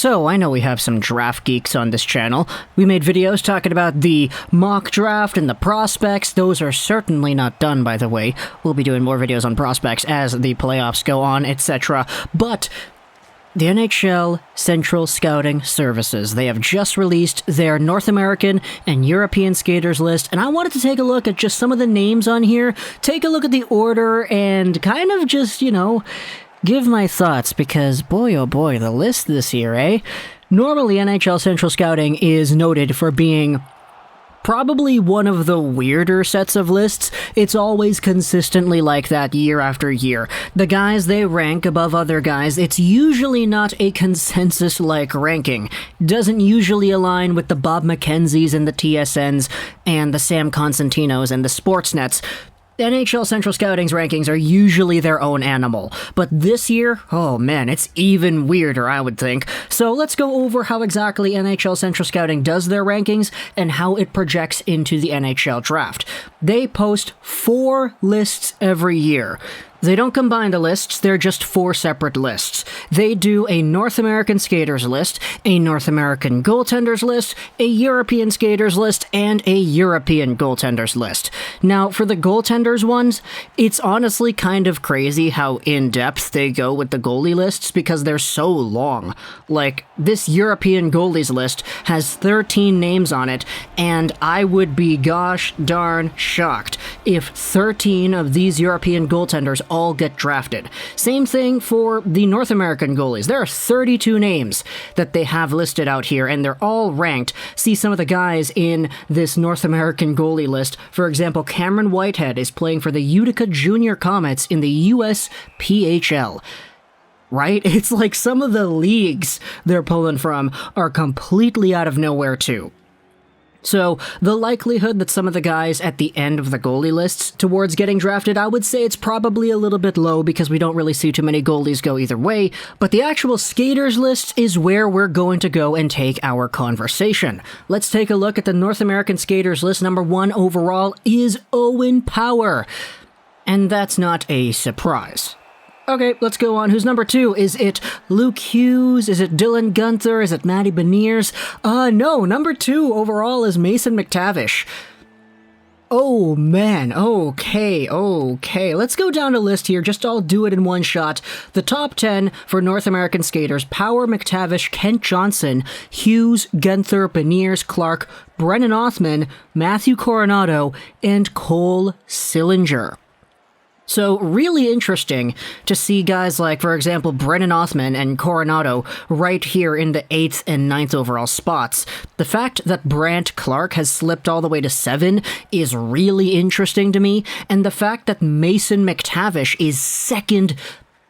So, I know we have some draft geeks on this channel. We made videos talking about the mock draft and the prospects. Those are certainly not done, by the way. We'll be doing more videos on prospects as the playoffs go on, etc. But the NHL Central Scouting Services, they have just released their North American and European skaters list, and I wanted to take a look at just some of the names on here, take a look at the order, and kind of just, give my thoughts, because boy oh boy, the list this year, eh? Normally, NHL Central Scouting is noted for being probably one of the weirder sets of lists. It's always consistently like that year after year. The guys they rank above other guys, it's usually not a consensus-like ranking. Doesn't usually align with the Bob McKenzies and the TSNs and the Sam Constantinos and the Sportsnets. NHL Central Scouting's rankings are usually their own animal, but this year, oh man, it's even weirder, I would think. So let's go over how exactly NHL Central Scouting does their rankings and how it projects into the NHL Draft. They post 4 lists every year. They don't combine the lists, they're just 4 separate lists. They do a North American skaters list, a North American goaltenders list, a European skaters list, and a European goaltenders list. Now, for the goaltenders ones, it's honestly kind of crazy how in-depth they go with the goalie lists because they're so long. Like, this European goalies list has 13 names on it, and I would be gosh darn shocked if 13 of these European goaltenders all get drafted. Same thing for the North American goalies. There are 32 names that they have listed out here, and they're all ranked. See some of the guys in this North American goalie list. For example, Cameron Whitehead is playing for the Utica Junior Comets in the USPHL. Right? It's like some of the leagues they're pulling from are completely out of nowhere too. So, the likelihood that some of the guys at the end of the goalie lists towards getting drafted, I would say it's probably a little bit low because we don't really see too many goalies go either way, but the actual skaters list is where we're going to go and take our conversation. Let's take a look at the North American skaters list. Number 1 overall is Owen Power. And that's not a surprise. Okay, let's go on. Who's number 2? Is it Luke Hughes? Is it Dylan Guenther? Is it Matty Beniers? No, number 2 overall is Mason McTavish. Oh man, okay. Let's go down a list here, just I'll do it in one shot. The top 10 for North American skaters: Power, McTavish, Kent Johnson, Hughes, Guenther, Beniers, Clarke, Brennan Othman, Matthew Coronado, and Cole Sillinger. So, really interesting to see guys like, for example, Brennan Othman and Coronado right here in the 8th and 9th overall spots. The fact that Brandt Clarke has slipped all the way to 7 is really interesting to me, and the fact that Mason McTavish is 2nd,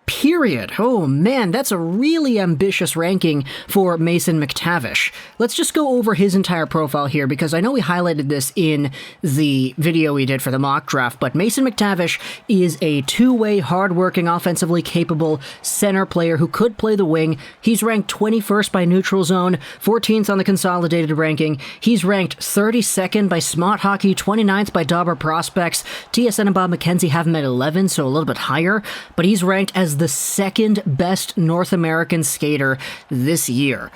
period. Oh man, that's a really ambitious ranking for Mason McTavish. Let's just go over his entire profile here because I know we highlighted this in the video we did for the mock draft, but Mason McTavish is a two-way, hard-working, offensively capable center player who could play the wing. He's ranked 21st by Neutral Zone, 14th on the consolidated ranking. He's ranked 32nd by Smart Hockey, 29th by Dauber Prospects. TSN and Bob McKenzie have him at 11, so a little bit higher, but he's ranked as the 2nd best North American skater this year.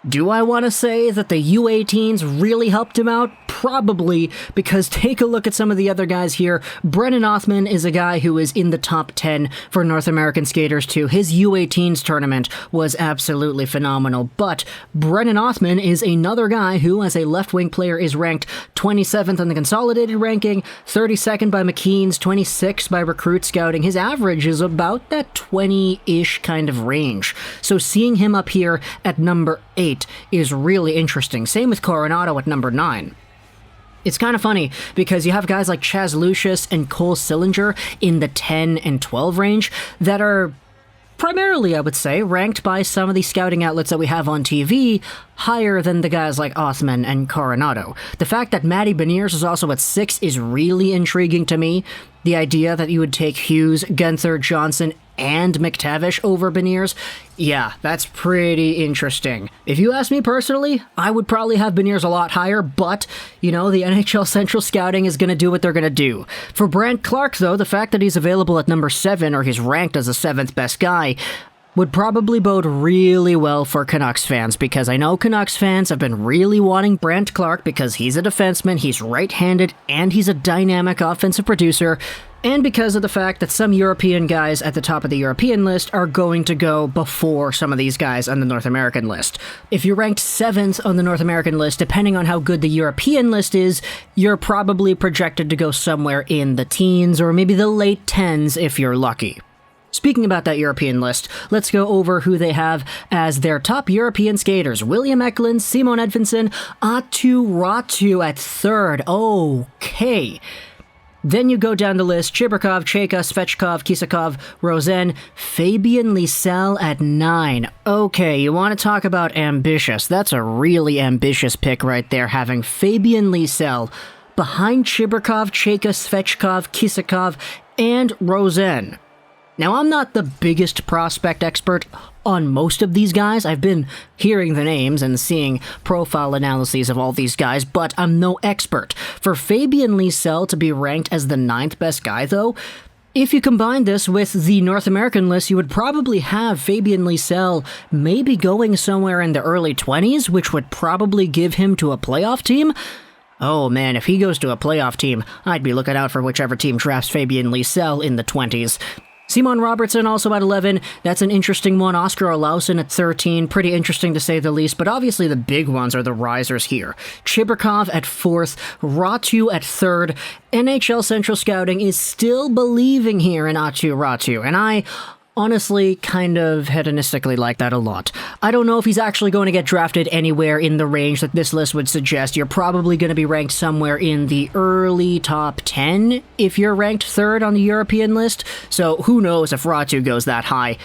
Do I want to say that the U18s really helped him out? Probably, because take a look at some of the other guys here. Brennan Othman is a guy who is in the top 10 for North American skaters too. His U18s tournament was absolutely phenomenal, but Brennan Othman is another guy who, as a left-wing player, is ranked 27th on the consolidated ranking, 32nd by McKean's, 26th by Recruit Scouting. His average is about that 20-ish kind of range. So seeing him up here at number 8 is really interesting. Same with Coronado at number 9. It's kind of funny because you have guys like Chaz Lucius and Cole Sillinger in the 10 and 12 range that are primarily, I would say, ranked by some of the scouting outlets that we have on TV higher than the guys like Othman and Coronado. The fact that Matty Beniers is also at 6 is really intriguing to me. The idea that you would take Hughes, Guenther, Johnson, and McTavish over Beniers, yeah, that's pretty interesting. If you ask me personally, I would probably have Beniers a lot higher, but, the NHL Central Scouting is going to do what they're going to do. For Brandt Clarke, though, the fact that he's available at number 7, or he's ranked as the 7th best guy, would probably bode really well for Canucks fans, because I know Canucks fans have been really wanting Brandt Clarke because he's a defenseman, he's right-handed, and he's a dynamic offensive producer, and because of the fact that some European guys at the top of the European list are going to go before some of these guys on the North American list. If you're ranked 7th on the North American list, depending on how good the European list is, you're probably projected to go somewhere in the teens or maybe the late 10s if you're lucky. Speaking about that European list, let's go over who they have as their top European skaters. William Eklund, Simon Edvinsson, Aatu, Raty at 3rd. Okay. Then you go down the list, Chibrikov, Cheka, Svechkov, Kisakov, Rosen, Fabian Lysell at 9. Okay, you want to talk about ambitious. That's a really ambitious pick right there, having Fabian Lysell behind Chibrikov, Cheka, Svechkov, Kisakov, and Rosen. Now, I'm not the biggest prospect expert on most of these guys. I've been hearing the names and seeing profile analyses of all these guys, but I'm no expert. For Fabian Lysell to be ranked as the 9th best guy, though, if you combine this with the North American list, you would probably have Fabian Lysell maybe going somewhere in the early 20s, which would probably give him to a playoff team. Oh man, if he goes to a playoff team, I'd be looking out for whichever team drafts Fabian Lysell in the 20s. Simon Robertson also at 11, that's an interesting one. Oscar Olausson at 13, pretty interesting to say the least, but obviously the big ones are the risers here. Chibrikov at 4th, Raty at 3rd, NHL Central Scouting is still believing here in Raty, and I honestly kind of hedonistically like that a lot. I don't know if he's actually going to get drafted anywhere in the range that this list would suggest. You're probably going to be ranked somewhere in the early top 10 if you're ranked 3rd on the European list, so who knows if Raty goes that high.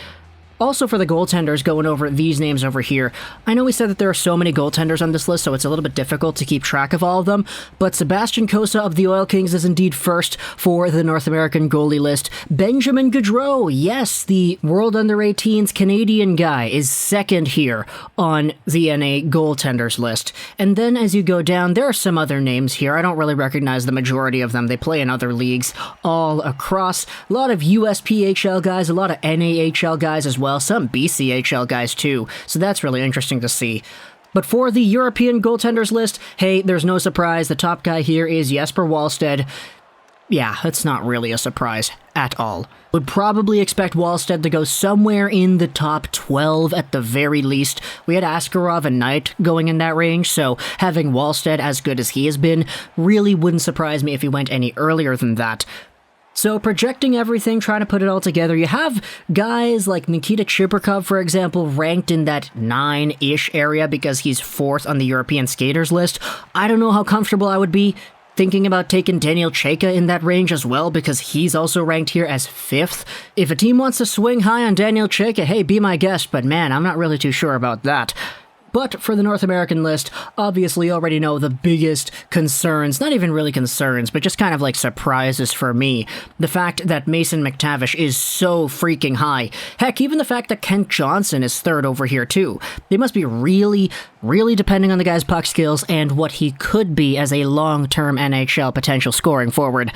Also for the goaltenders, going over these names over here, I know we said that there are so many goaltenders on this list, so it's a little bit difficult to keep track of all of them, but Sebastian Cossa of the Oil Kings is indeed first for the North American goalie list. Benjamin Gaudreau, yes, the World Under-18s Canadian guy, is second here on the NA goaltenders list. And then as you go down, there are some other names here. I don't really recognize the majority of them. They play in other leagues all across. A lot of USPHL guys, a lot of NAHL guys as well. Some BCHL guys too, so that's really interesting to see. But for the European goaltenders list, hey, there's no surprise, the top guy here is Jesper Wallstedt. Yeah, that's not really a surprise at all. Would probably expect Wallstedt to go somewhere in the top 12 at the very least. We had Askarov and Knight going in that range, so having Wallstedt as good as he has been really wouldn't surprise me if he went any earlier than that. So projecting everything, trying to put it all together, you have guys like Nikita Chibrikov, for example, ranked in that 9-ish area because he's 4th on the European skaters list. I don't know how comfortable I would be thinking about taking Daniel Cheka in that range as well, because he's also ranked here as 5th. If a team wants to swing high on Daniel Cheka, hey, be my guest, but man, I'm not really too sure about that. But for the North American list, obviously you already know the biggest concerns, not even really concerns, but just kind of like surprises for me. The fact that Mason McTavish is so freaking high. Heck, even the fact that Kent Johnson is 3rd over here too. They must be really, really depending on the guy's puck skills and what he could be as a long-term NHL potential scoring forward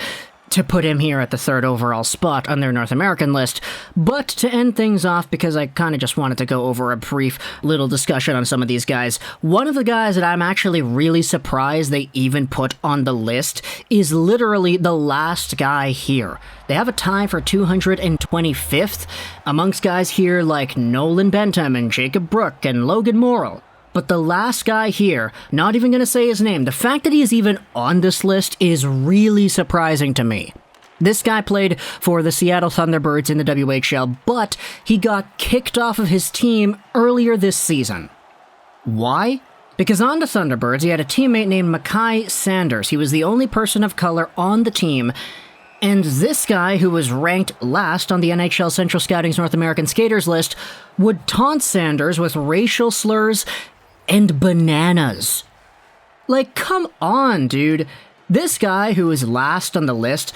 to put him here at the 3rd overall spot on their North American list. But to end things off, because I kind of just wanted to go over a brief little discussion on some of these guys, one of the guys that I'm actually really surprised they even put on the list is literally the last guy here. They have a tie for 225th amongst guys here like Nolan Bentham and Jacob Brook and Logan Morrill. But the last guy here, not even going to say his name, the fact that he is even on this list is really surprising to me. This guy played for the Seattle Thunderbirds in the WHL, but he got kicked off of his team earlier this season. Why? Because on the Thunderbirds, he had a teammate named Mackay Sanders. He was the only person of color on the team, and this guy, who was ranked last on the NHL Central Scouting's North American skaters list, would taunt Sanders with racial slurs and bananas. Like, come on, dude. This guy, who is last on the list,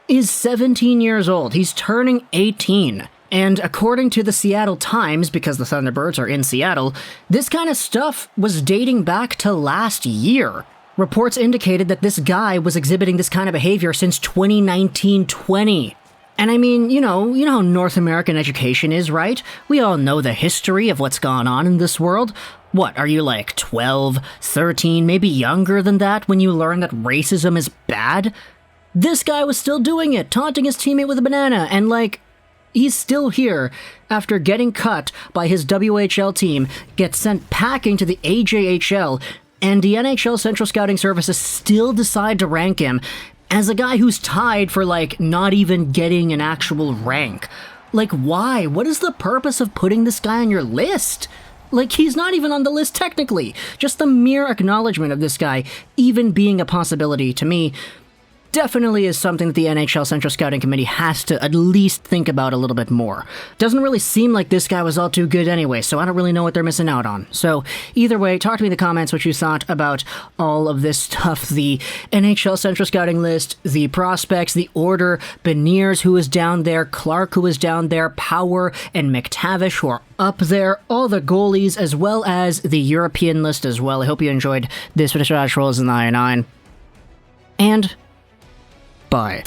is 17 years old. He's turning 18. And according to the Seattle Times, because the Thunderbirds are in Seattle, this kind of stuff was dating back to last year. Reports indicated that this guy was exhibiting this kind of behavior since 2019-20. And I mean, you know how North American education is, right? We all know the history of what's gone on in this world. What, are you like 12, 13, maybe younger than that when you learn that racism is bad? This guy was still doing it, taunting his teammate with a banana, and like, he's still here after getting cut by his WHL team, gets sent packing to the AJHL, and the NHL Central Scouting Services still decide to rank him as a guy who's tied for, like, not even getting an actual rank. Like, why? What is the purpose of putting this guy on your list? Like, he's not even on the list technically. Just the mere acknowledgement of this guy even being a possibility, to me, definitely is something that the NHL Central Scouting Committee has to at least think about a little bit more. Doesn't really seem like this guy was all too good anyway, so I don't really know what they're missing out on. So either way, talk to me in the comments what you thought about all of this stuff. The NHL Central Scouting list, the prospects, the order, Beniers who is down there, Clarke who is down there, Power and McTavish who are up there, all the goalies, as well as the European list as well. I hope you enjoyed this edition of Rosen 99. And bye.